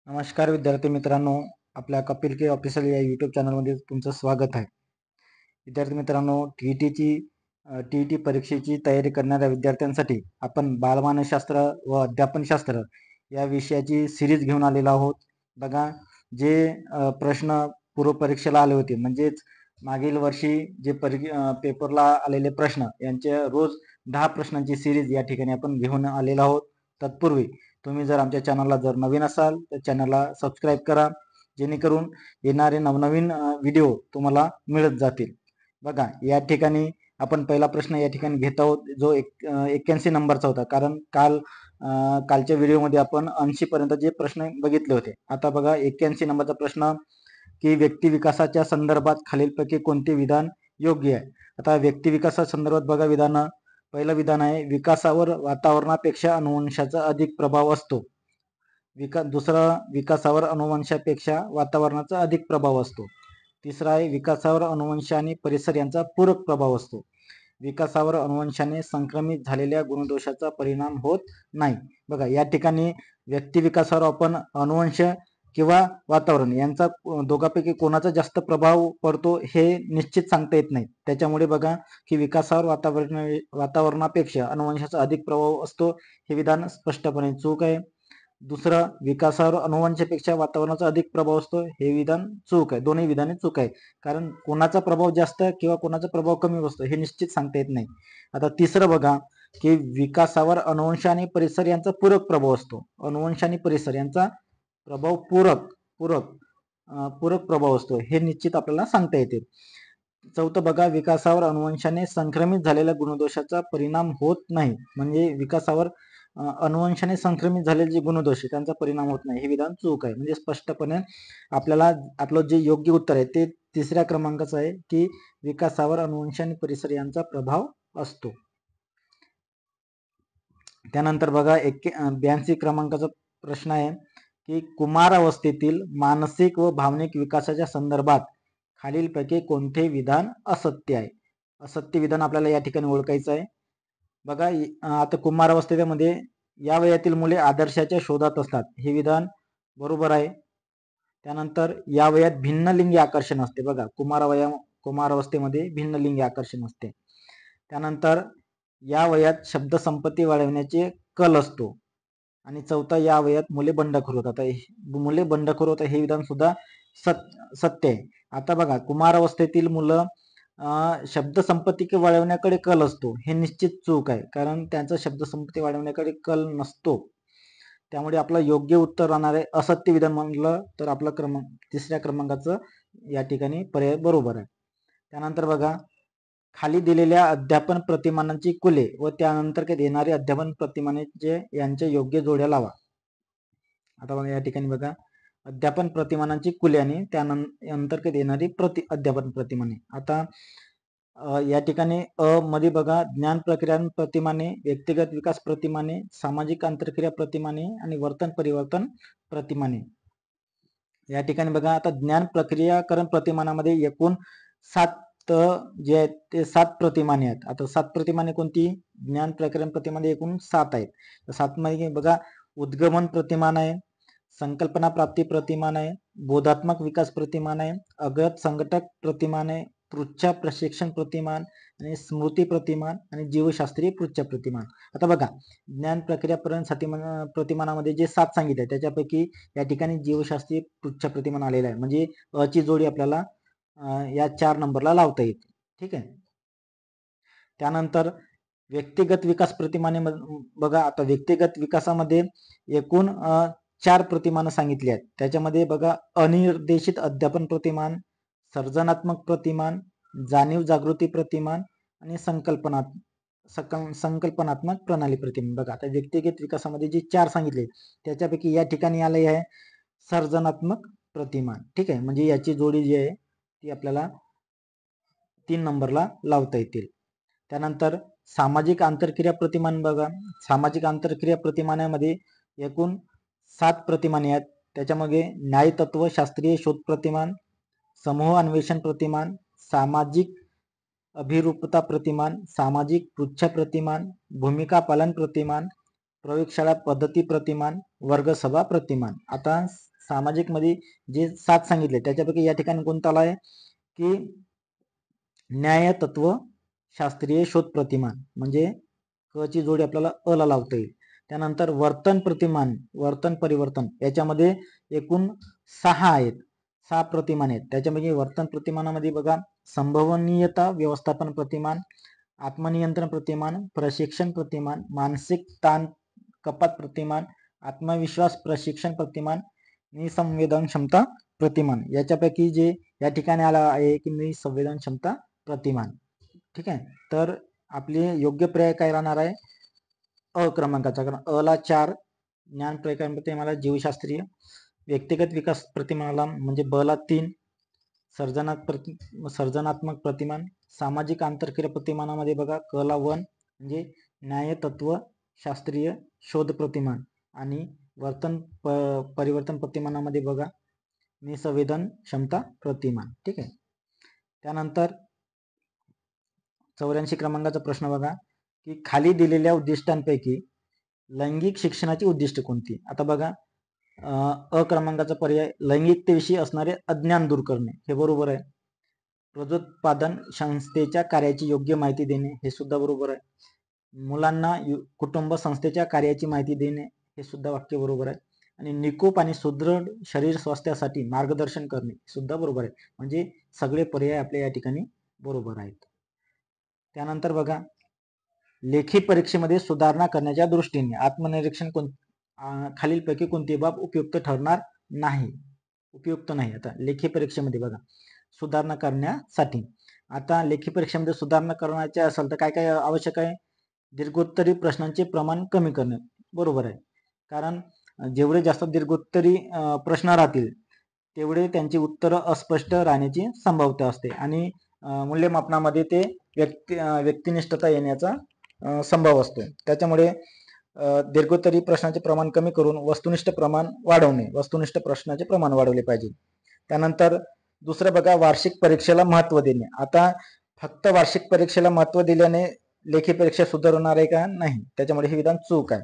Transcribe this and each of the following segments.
नमस्कार विद्यार्थी मित्रांनो, आपल्या कपिल के ऑफिशियल या यूट्यूब चॅनलमध्ये तुमचं स्वागत आहे. विद्यार्थी मित्रांनो, टी ई टी परीक्षेची तयारी करणाऱ्या विद्यार्थ्यांसाठी आपण बालमानसशास्त्र व अध्यापनशास्त्र या विषयाची सिरीज घेऊन आलेलो आहोत. बघा, जे प्रश्न पूर्व परीक्षेला आले होते, म्हणजेच मागील वर्षी जे पेपरला आलेले प्रश्न यांचे रोज 10 प्रश्नांची सिरीज या ठिकाणी आपण घेऊन आलेलो आहोत. तत्पूर्वी तुम्ही जर आमच्या चॅनलला जर नवीन असाल तर चॅनलला सबस्क्राईब करा, जेणेकरून येणारे नवनवीन व्हिडिओ तुम्हाला मिळत जातील. बघा, या ठिकाणी आपण पहिला प्रश्न या ठिकाणी घेत आहोत, जो 81 नंबरचा होता. कारण कालच्या व्हिडिओमध्ये आपण 80 पर्यंत जे प्रश्न बघितले होते. आता बघा 81 नंबरचा प्रश्न, की व्यक्ती विकासाच्या संदर्भात खालीलपैकी कोणते विधान योग्य आहे. आता व्यक्ती विकासासंदर्भात बघा विधान, पहिलं विधान आहे, विकासावर वातावरणापेक्षा अनुवंशाचा अधिक प्रभाव असतो. दुसरं, विकासावर अनुवंशापेक्षा वातावरणाचा अधिक प्रभाव असतो. तिसरा आहे, विकासावर अनुवंश आणि परिसर यांचा पूरक प्रभाव असतो. विकासावर अनुवंशाने संक्रमित झालेल्या गुणदोषाचा परिणाम होत नाही. बघा, या ठिकाणी व्यक्ती विकासावर आपण अनुवंश किंवा वातावरण यांचा दोघांपैकी कोणाचा जास्त प्रभाव पडतो हे निश्चित सांगता येत नाही. त्याच्यामुळे बघा की विकासावर वातावरणापेक्षा अनुवंशाचा अधिक प्रभाव असतो हे विधान स्पष्टपणे चूक आहे. दुसरं, विकासावर अनुवंशापेक्षा वातावरणाचा अधिक प्रभाव असतो हे विधान चूक आहे. दोन्ही विधाने चूक आहे, कारण कोणाचा प्रभाव जास्त किंवा कोणाचा प्रभाव कमी असतो हे निश्चित सांगता येत नाही. आता तिसरं बघा, की विकासावर अनुवंश आणि परिसर यांचा पूरक प्रभाव असतो. अनुवंश आणि परिसर यांचा प्रभाव पूरक प्रभाव असतो हे निश्चित आपल्याला सांगता येते. चौथं बघा, विकासावर अनुवंशाने संक्रमित झालेल्या गुणदोषाचा परिणाम होत नाही. म्हणजे विकासावर अनुवंशाने संक्रमित झालेले जे गुणदोष त्यांचा परिणाम होत नाही हे विधान चूक आहे. म्हणजे स्पष्टपणे आपल्याला आपलं जे योग्य उत्तर आहे ते तिसऱ्या क्रमांकाचं आहे, की विकासावर अनुवंश आणि परिसर यांचा प्रभाव असतो. त्यानंतर बघा 82 क्रमांकाचा प्रश्न आहे, की कुमारावस्थेतील मानसिक व भावनिक विकासाच्या संदर्भात खालीलपैकी कोणते विधान असत्य आहे. असत्य विधान आपल्याला या ठिकाणी ओळखायचं आहे. बघा, आता कुमारावस्थेमध्ये या वयातील मुले आदर्शाच्या शोधात असतात हे विधान बरोबर आहे. त्यानंतर या वयात भिन्नलिंगी आकर्षण असते. बघा, कुमारावस्थेमध्ये भिन्नलिंगी आकर्षण असते. त्यानंतर या वयात शब्दसंपत्ती वाढवण्याचे कल असतो. आणि चौथा, या वयात मुले बंडखोर होतात. मुले बंडखोर होतात हे विधान सुद्धा सत्य आहे. आता बघा, कुमारावस्थेतील मुलं शब्दसंपत्ती वाढवण्याकडे कल असतो हे निश्चित चूक आहे, कारण त्यांचा शब्दसंपत्ती वाढवण्याकडे कल नसतो. त्यामुळे आपलं योग्य उत्तर राहणार आहे असत्य विधान. म्हणलं तर आपला तिसऱ्या क्रमांकाचं या ठिकाणी पर्याय बरोबर आहे. त्यानंतर बघा, खाली दिलेल्या अध्यापन प्रतिमानांची कुले व त्यानंतर येणारे अध्यापन प्रतिमाने यांच्या योग्य जोड्या लावा. आता बघा, या ठिकाणी बघा, अध्यापन प्रतिमानांची कुले आणि त्यानंतर येणारी अध्यापन प्रतिमाने. आता या ठिकाणी मध्ये बघा, ज्ञान प्रक्रिया प्रतिमाने, व्यक्तिगत विकास प्रतिमाने, सामाजिक आंतरक्रिया प्रतिमाने आणि वर्तन परिवर्तन प्रतिमाने. या ठिकाणी बघा, आता ज्ञान प्रक्रियाकरण प्रतिमानामध्ये एकूण 7 जे आहेत ते 7 प्रतिमाने आहेत. आता 7 प्रतिमाने कोणती? ज्ञान प्रकरण प्रतिमाने एकूण 7 आहेत. 7 मध्ये बघा, उद्गमन प्रतिमान आहे, संकल्पना प्राप्ती प्रतिमान आहे, बोधात्मक विकास प्रतिमान आहे, अग्रत संघटक प्रतिमान आहे, पृच्छा प्रशिक्षण प्रतिमान आणि स्मृती प्रतिमान आणि जीवशास्त्रीय पृच्छा प्रतिमान. आता बघा, ज्ञान प्रक्रिया प्रतिमानामध्ये जे 7 सांगितले त्याच्यापैकी या ठिकाणी जीवशास्त्रीय पृच्छा प्रतिमान आलेला आहे. म्हणजे ची जोडी आपल्याला या 4 नंबरला लावता येते. ठीक आहे. त्यानंतर व्यक्तिगत विकास प्रतिमाने बघा, आता व्यक्तिगत विकासामध्ये एकूण 4 प्रतिमानं सांगितली आहेत. त्याच्यामध्ये बघा, अनिर्देशित अध्यापन प्रतिमान, सर्जनात्मक प्रतिमान, जाणीव जागृती प्रतिमान आणि संकल्पनात्मक प्रणाली प्रतिमान. बघा, आता व्यक्तिगत विकासामध्ये जे 4 सांगितले त्याच्यापैकी या ठिकाणी आले आहे सर्जनात्मक प्रतिमान. ठीक आहे. म्हणजे याची जोडी जी आहे ती आपल्याला 3 नंबरला लावता येतील. त्यानंतर सामाजिक आंतरक्रिया प्रतिमान. बघा, सामाजिक आंतरक्रिया प्रतिमानामध्ये एकूण 7 प्रतिमाने आहेत. त्याच्यामध्ये न्यायतत्व शास्त्रीय शोध प्रतिमान, समूह अन्वेषण प्रतिमान, सामाजिक अभिरूपता प्रतिमान, सामाजिक पृच्छा प्रतिमान, भूमिका पालन प्रतिमान, प्रयोगशाळा पद्धती प्रतिमान, वर्गसभा प्रतिमान. आता सामाजिक मध्ये जे 7 सांगितले त्याच्यापैकी या ठिकाणी कोणता आला आहे की न्याय तत्व शास्त्रीय शोध प्रतिमान, म्हणजे क ची जोडी आपल्याला अ ला लावता येईल. त्यानंतर वर्तन प्रतिमान, वर्तन परिवर्तन, याच्यामध्ये एकूण 6 आहेत, 6 प्रतिमान आहेत. त्याच्यामध्ये वर्तन प्रतिमानामध्ये बघा संभवनीयता व्यवस्थापन प्रतिमान, आत्मनियंत्रण प्रतिमान, प्रशिक्षण प्रतिमान, मानसिक ताण कपात प्रतिमान, आत्मविश्वास प्रशिक्षण प्रतिमान, निसंवेदन क्षमता प्रतिमान. याच्यापैकी जे या ठिकाणी आला आहे की निसंवेदन क्षमता प्रतिमान. ठीक आहे, तर आपले योग्य पर्याय काय राहणार आहे अ क्रमांकाचा, कारण अ ला 4, ज्ञान प्रतिमाला जीवशास्त्रीय, व्यक्तिगत विकास प्रतिमानाला म्हणजे ब ला 3, सर्जनात्मक प्रतिमान, सामाजिक आंतरक्रिया प्रतिमानामध्ये बघा क ला 1 म्हणजे न्याय तत्व शास्त्रीय शोध प्रतिमान, आणि वर्तन परिवर्तन प्रतिमानामध्ये बघा निसंवेदन क्षमता प्रतिमान. ठीक आहे, त्यानंतर 84 क्रमांकाचा प्रश्न बघा की खाली दिलेल्या उद्दिष्टांपैकी लैंगिक शिक्षणाची उद्दिष्ट कोणती. आता बघा अ क्रमांकाचा पर्याय लैंगिकतेविषयी असणारे अज्ञान दूर करणे, हे बरोबर आहे. प्रजोत्पादन संस्थेच्या कार्याची योग्य माहिती देणे, हे सुद्धा बरोबर आहे. मुलांना कुटुंब संस्थेच्या कार्याची माहिती देणे, हे सुद्धा वाक्य बरोबर आहे. आणि निकोप आणि सुदृढ शरीर स्वास्थ्यासाठी मार्गदर्शन करणे, सुद्धा बरोबर आहे. म्हणजे सगळे पर्याय आपल्या या ठिकाणी बरोबर आहेत. त्यानंतर बघा लेखी परीक्षेमध्ये सुधारणा करण्याच्या दृष्टीने आत्मनिरीक्षण खालीलपैकी कोणती बाब उपयुक्त ठरणार नाही, उपयुक्त नाही. आता लेखी परीक्षेमध्ये बघा सुधारणा करण्यासाठी, आता लेखी परीक्षेमध्ये सुधारणा करण्याचे असेल तर काय काय आवश्यक आहे, दीर्घोत्तरी प्रश्नांचे प्रमाण कमी करणे, बरोबर आहे. कारण जेवढे जास्त दीर्घोत्तरी प्रश्न राहतील तेवढे त्यांची उत्तरं अस्पष्ट राहण्याची संभाव्यता असते, आणि मूल्यमापनामध्ये ते व्यक्तिनिष्ठता येण्याचा संभव असतो. त्याच्यामुळे दीर्घोत्तरी प्रश्नाचे प्रमाण कमी करून वस्तुनिष्ठ प्रमाण वाढवणे, वस्तुनिष्ठ प्रश्नाचे प्रमाण वाढवले पाहिजे. त्यानंतर दुसरं बघा वार्षिक परीक्षेला महत्त्व देणे. आता फक्त वार्षिक परीक्षेला महत्त्व दिल्याने लेखी परीक्षा सुधारणार आहे का, नाही, त्याच्यामुळे हे विधान चूक आहे.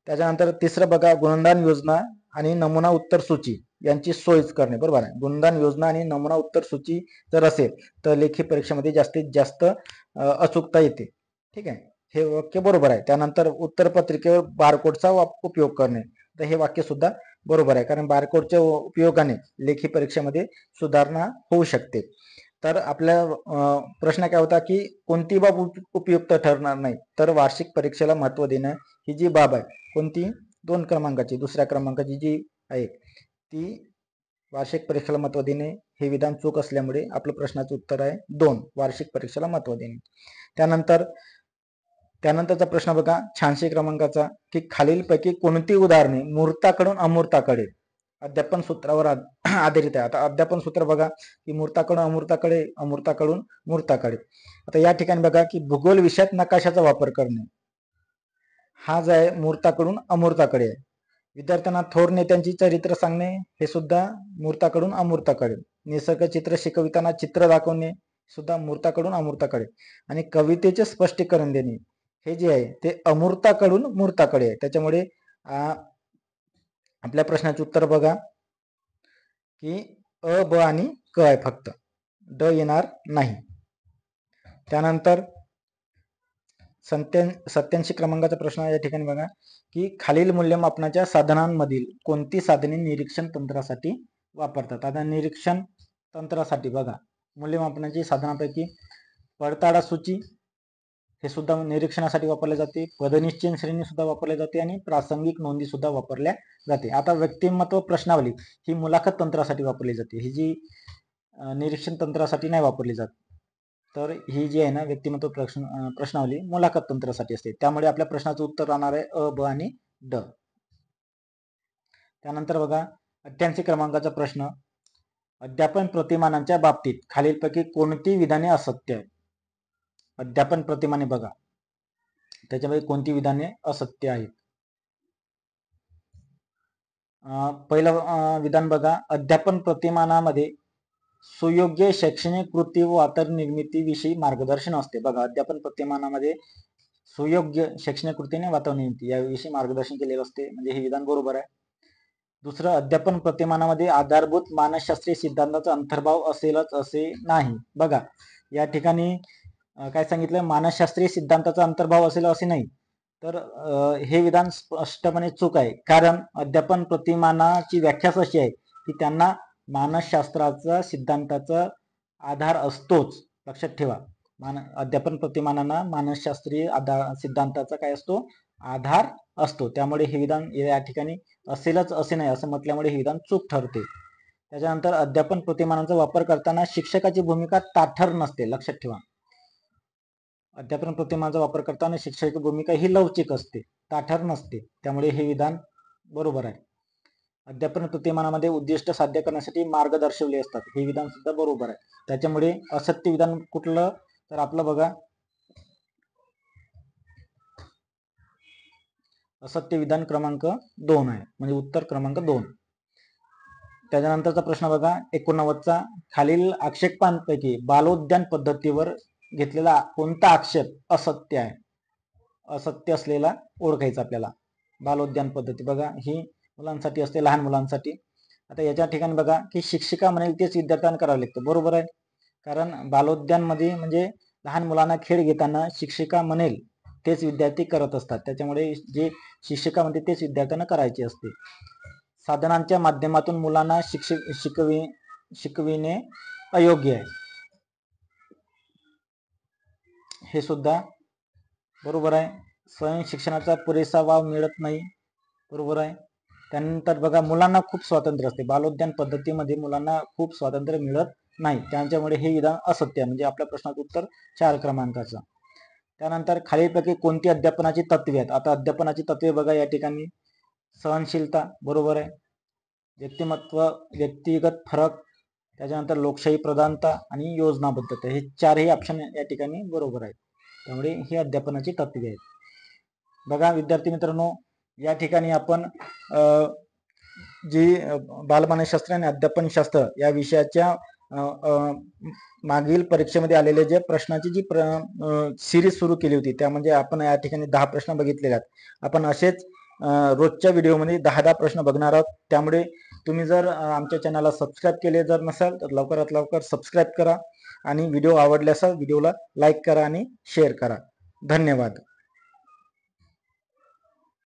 त्याच्यानंतर तिसरं बघा गुणदान योजना आणि नमुना उत्तर सूची यांची सोय करणे, बरोबर आहे. गुणदान योजना आणि नमुना उत्तर सूची जर असेल तर लेखी परीक्षेमध्ये जास्तीत जास्त अचूकता येते. ठीक आहे, हे वाक्य बरोबर आहे. त्यानंतर उत्तरपत्रिकेवर बारकोडचा उपयोग करणे, तर हे वाक्य सुद्धा बरोबर आहे, कारण बारकोडच्या उपयोगाने लेखी परीक्षेमध्ये सुधारणा होऊ शकते. तर आपल्या प्रश्न काय होता की कोणती बाब उपयुक्त ठरणार नाही, तर वार्षिक परीक्षेला महत्त्व देणं ही जी बाब आहे कोणती 2 क्रमांकाची, दुसऱ्या क्रमांकाची जी आहे ती वार्षिक परीक्षेला महत्त्व देणे, हे विधान चूक असल्यामुळे आपलं प्रश्नाचं उत्तर आहे 2, वार्षिक परीक्षेला महत्त्व देणे. त्यानंतरचा प्रश्न बघा 86 क्रमांकाचा की खालीलपैकी कोणती उदाहरणे मूर्ताकडून अमूर्ताकडे अध्यापन सूत्रावर आधारित आहे. आता अध्यापन सूत्र बघा की मूर्ताकडून अमूर्ताकडे, अमूर्ताकडून मूर्ताकडे. आता या ठिकाणी बघा की भूगोल विषयात नकाशाचा वापर करणे, हा जो आहे मूर्ताकडून अमूर्ताकडे आहे. विद्यार्थ्यांना थोर नेत्यांची चरित्र सांगणे, हे सुद्धा मूर्ताकडून अमूर्ताकडे. निसर्ग चित्र शिकविताना चित्र दाखवणे, सुद्धा मूर्ताकडून अमूर्ताकडे. आणि कवितेचे स्पष्टीकरण देणे, हे जे आहे ते अमूर्ताकडून मूर्ताकडे आहे. त्याच्यामुळे आपल्या प्रश्नाचे उत्तर बघा की अ, ब आणि क आहे, फक्त ड येणार नाही. त्यानंतर 87 क्रमांकाचा प्रश्न या ठिकाणी बघा की खालील मूल्यमापनाच्या साधनांमधील कोणती साधने निरीक्षण तंत्रासाठी वापरतात. आता निरीक्षण तंत्रासाठी बघा मूल्यमापनाची साधनांपैकी पडताळा सूची, हे सुद्धा निरीक्षणासाठी वापरले जाते. पदनिश्चय श्रेणी सुद्धा वापरले जाते आणि प्रासंगिक नोंदी सुद्धा वापरल्या जाते. आता व्यक्तिमत्व प्रश्नावली ही मुलाखत तंत्रासाठी वापरली जाते, ही जी निरीक्षण तंत्रासाठी नाही वापरली जात. तर ही जी आहे ना व्यक्तिमत्व प्रश्नावली मुलाखत तंत्रासाठी असते. त्यामुळे आपल्या प्रश्नाचं उत्तर राहणार आहे अ, ब आणि ड. त्यानंतर बघा 88 क्रमांकाचा प्रश्न अध्यापन प्रतिमानांच्या बाबतीत खालीलपैकी कोणती विधाने असत्य आहे. अध्यापन प्रतिमाने बघा त्याच्यामध्ये कोणती विधाने असत्य आहेत. पहिलं विधान बघा अध्यापन प्रतिमानामध्ये सुयोग्य शैक्षणिक कृती व वातावरण विषयी मार्गदर्शन असते. बघा अध्यापन प्रतिमानामध्ये सुयोग्य शैक्षणिक कृतीने वातावरण निर्मिती याविषयी मार्गदर्शन केलेलं असते, म्हणजे हे विधान बरोबर आहे. दुसरं, अध्यापन प्रतिमानामध्ये आधारभूत मानसशास्त्रीय सिद्धांताचा अंतर्भाव असेलच असे नाही. बघा या ठिकाणी काय सांगितलं, मानसशास्त्रीय सिद्धांताचा अंतर्भाव असेल असे नाही. तर हे विधान स्पष्टपणे चूक आहे. कारण अध्यापन प्रतिमानाची व्याख्याच अशी आहे की त्यांना मानसशास्त्राचा सिद्धांताचा आधार असतोच. लक्षात ठेवा, अध्यापन प्रतिमानांना मानसशास्त्रीय सिद्धांताचा काय असतो, आधार असतो. त्यामुळे हे विधान या ठिकाणी असेलच असे नाही असं म्हटल्यामुळे हे विधान चूक ठरते. त्याच्यानंतर अध्यापन प्रतिमानांचा वापर करताना शिक्षकाची भूमिका ताठर नसते. लक्षात ठेवा, अध्यापन प्रतिमानांचा वापर करताना शिक्षकाची भूमिका ही लवचिक असते, ताठर नसते. त्यामुळे हे विधान बरोबर आहे. अध्यापन प्रतिमानामध्ये उद्दिष्ट साध्य करण्यासाठी मार्ग दर्शवले असतात, हे विधान सुद्धा बरोबर आहे. त्याच्यामुळे असत्य विधान कुठलं, तर आपलं बघा असत्य विधान क्रमांक 2 आहे, म्हणजे उत्तर क्रमांक 2. त्याच्यानंतरचा प्रश्न बघा 89चा, खालील आक्षेपांपैकी बालोद्यान पद्धतीवर घेतलेला कोणता आक्षेप असत्य आहे. असत्य असलेला ओळखायचा आपल्याला. बालोद्यान पद्धती बघा ही मुलांसाठी असते, लहान मुलांसाठी. आता याच्या ठिकाणी बघा की शिक्षिका म्हणेल तेच विद्यार्थ्यांना करावं लागतं. बरोबर आहे, कारण बालोद्यान मध्ये म्हणजे लहान मुलांना खेळ घेताना शिक्षिका म्हणेल तेच विद्यार्थी करत असतात. त्याच्यामुळे जे शिक्षिका म्हणते तेच विद्यार्थ्यांना करायचे असते. साधनांच्या माध्यमातून मुलांना शिकविणे अयोग्य आहे, हे सुद्धा बरोबर आहे. स्वयं शिक्षणाचा पुरेसा वाव मिळत नाही, बरोबर आहे. त्यानंतर बघा मुलांना खूप स्वातंत्र्य असते, बालोद्यान पद्धतीमध्ये मुलांना खूप स्वातंत्र्य मिळत नाही, त्यांच्यामुळे हे विधान असत्य आहे. म्हणजे आपल्या प्रश्नाचं उत्तर 4 क्रमांकाचं. त्यानंतर खालीलपैकी कोणती अध्यापनाची तत्वे आहेत. आता अध्यापनाची तत्वे बघा या ठिकाणी सहनशीलता बरोबर आहे, व्यक्तिगत फरक, त्याच्यानंतर लोकशाही प्रधानता आणि योजनाबद्धता, हे 4ही ऑप्शन या ठिकाणी बरोबर आहेत. त्यामुळे ही अध्यापनाची तत्वे आहेत. बघा विद्यार्थी मित्रांनो, या ठिकाणी आपण जी बालमानसशास्त्र आणि अध्यापनशास्त्र या विषयाच्या मागील परीक्षेमध्ये आलेले जे प्रश्नाची जी सिरीज सुरू केली होती, त्यामध्ये आपण या ठिकाणी 10 प्रश्न बघितलेले आहेत. आपण असेच रोजच्या व्हिडिओमध्ये 10 प्रश्न बघणार आहोत. त्यामुळे तुम्ही जर आमच्या चॅनलला सबस्क्राईब केले जर नसाल तर लवकरात लवकर सबस्क्राईब करा आणि व्हिडिओ आवडल्यास व्हिडिओला लाईक करा आणि शेअर करा. धन्यवाद.